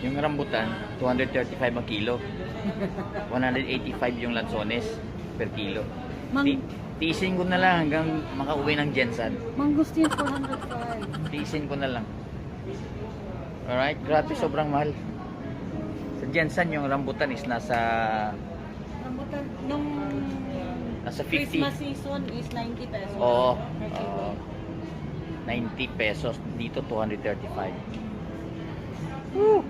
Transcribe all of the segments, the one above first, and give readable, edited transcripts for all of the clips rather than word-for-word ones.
Yung rambutan, 235 ang kilo. 185 yung lansones per kilo. Tiisin ko na lang hanggang makauwi ng Jensan. Mangustin 405. Tiisin ko na lang. Alright, grabe, sobrang mahal. Sa Jensan yung rambutan is nasa Rambutan nung 50. Christmas season is 90 pesos. Oo. Per kilo. 90 pesos. Dito 235. Woo!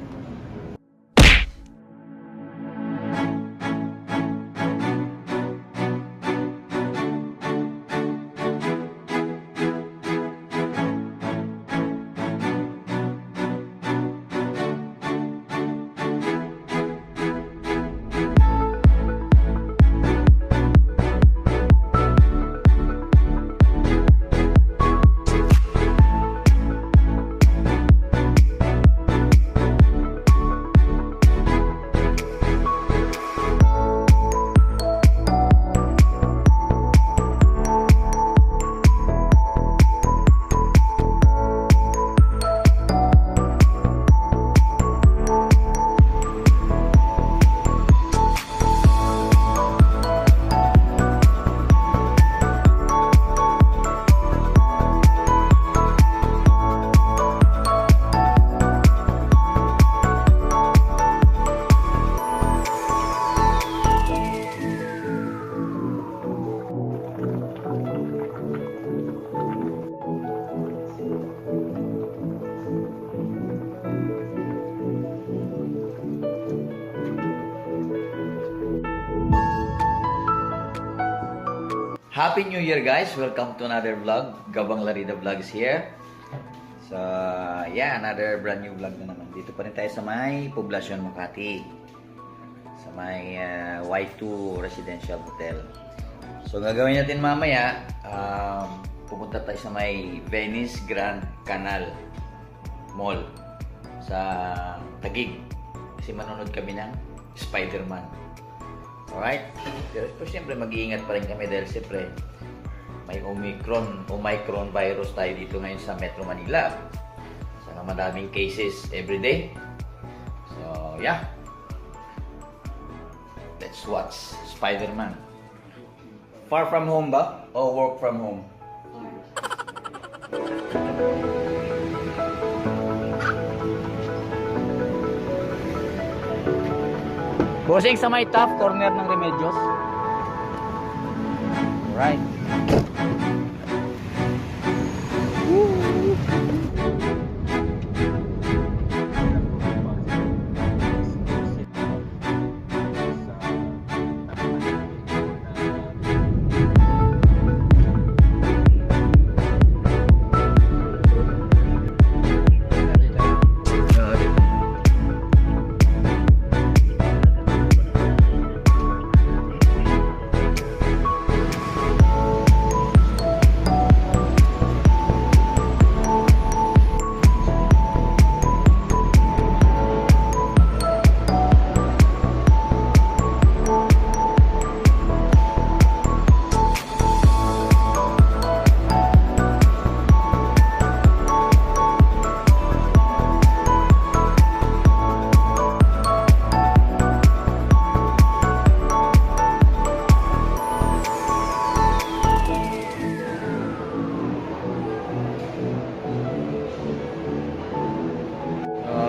Happy New Year, guys! Welcome to another vlog. Gabang Larida Vlogs here. So, yeah, another brand new vlog na naman. Dito pa rin tayo sa may Poblacion, Makati. Sa may Y2 Residential Hotel. So, gagawin natin mamaya, pupunta tayo sa may Venice Grand Canal Mall sa Taguig. Kasi manonood kami ng Spider-Man. Alright? Pero siyempre mag-iingat pa rin kami dahil siyempre may Omicron virus tayo dito ngayon sa Metro Manila. Sana madaming cases everyday. So, yeah. Let's watch Spider-Man. Far from home ba? O work from home? Bossing sa may top corner ng Remedios. Alright.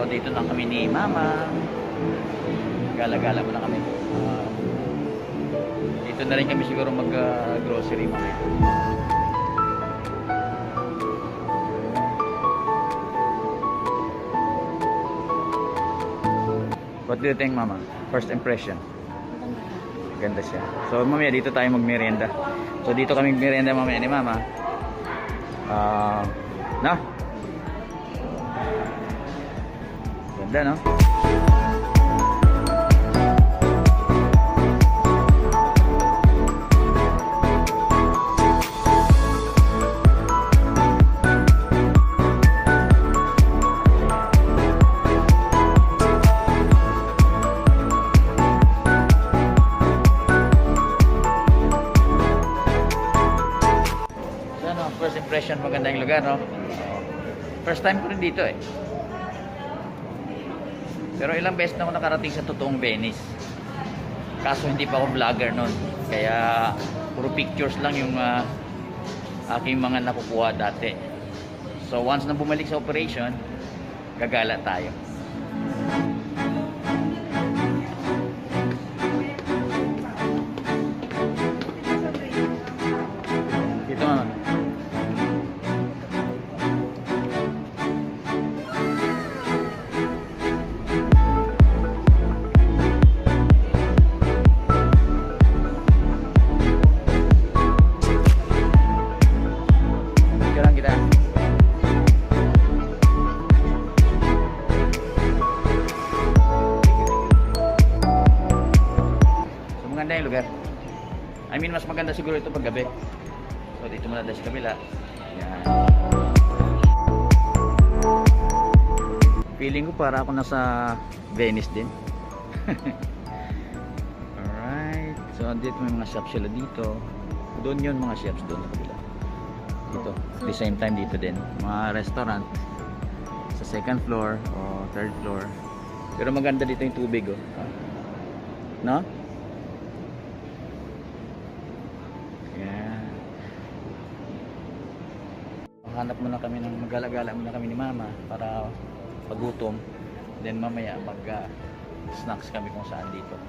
Dito na kami ni Mama. Gala-gala muna kami. Dito na rin kami siguro mag-grocery mamaya. What do you think, Mama? First impression? Ganda siya. So mamaya dito tayo mag-merienda. So dito kami mag-merienda mamaya ni Mama. Na? Ganda, no? First impression, maganda yung lugar, no? First time ko rin dito eh. Pero ilang beses na ako nakarating sa totoong Venice. Kaso hindi pa ako vlogger nun. Kaya puro pictures lang yung aking mga nakukuha dati. So once na bumalik sa operation, gagala tayo. Dito naman. Picturean kita. So maganda yung lugar. I mean, mas maganda siguro ito pag gabi. So dito muna tayo sa kabila. Yan. Feeling ko para ako nasa Venice din. Alright. So dito may mga shops sila dito. Doon yun mga shops doon sa kabila. Dito. At the same time dito din. Mga restaurant. Sa second floor o third floor. Pero maganda dito yung tubig oh. No? Yan. Hanap muna kami ng magala-gala muna kami ni Mama para pagutom. Then mamaya mag snacks kami kung saan dito.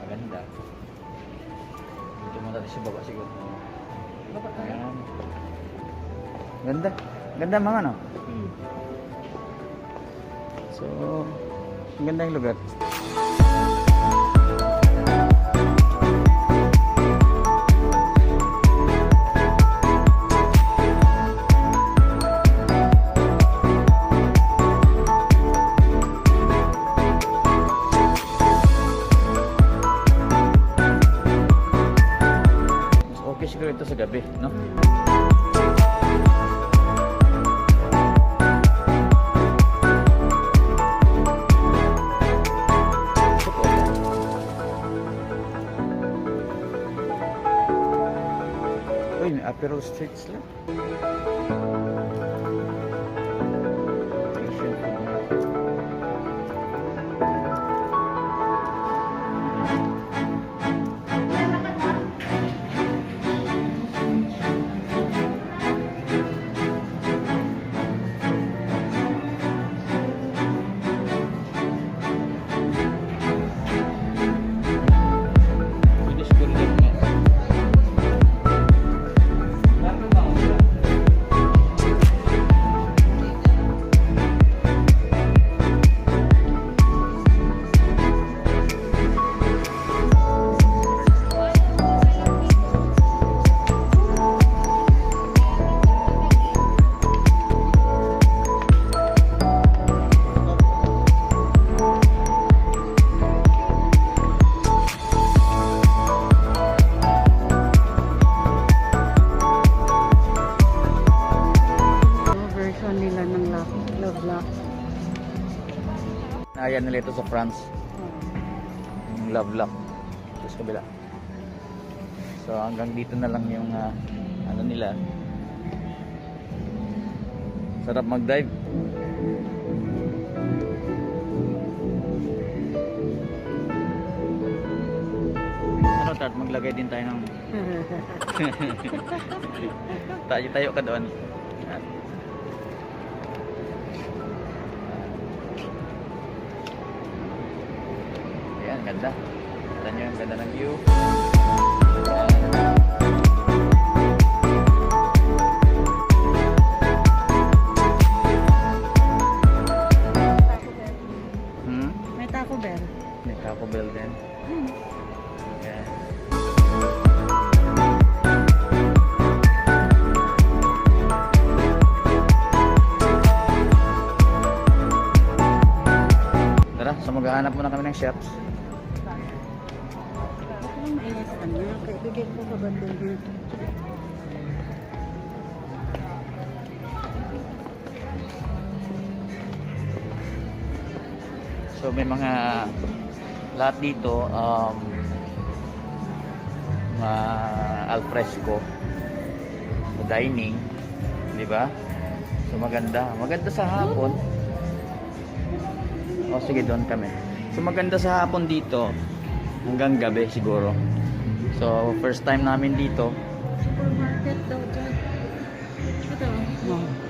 Maganda. Dito muna tayo sa baba siguro. Ayan. Ganda. Ganda mga no? So, ang ganda yung lugar. Mas okay siguro ito sa gabi, no? Uy, may Aperol Streets lang. Asian food market. Pwede siguro dito nga. Version nila ng Love Lock. Ayan nila ito sa France. Yung Love Lock. Ito sa kabila. So hanggang dito na lang yung ano nila. Sarap mag-dive. Ano Tat, maglagay din tayo ng tayo ka doon. Yan. Ayan, ganda. Kita nyo yung ganda ng view. May Taco Bell. May Taco Bell din. Ayan. Tara, so maghahanap muna kami ng shops. Ako lang mainit ka na. Kaibigay ko sa bandol niya. So may mga lahat dito mga alfresco dining, di ba? So maganda sa hapon. O sige, doon kami. So maganda sa hapon dito hanggang gabi siguro. So first time namin dito. Supermarket daw dyan. Ito. Oh.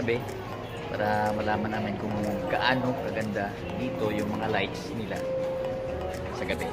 gabi para malaman namin kung gaano kaganda dito yung mga lights nila sa gabi.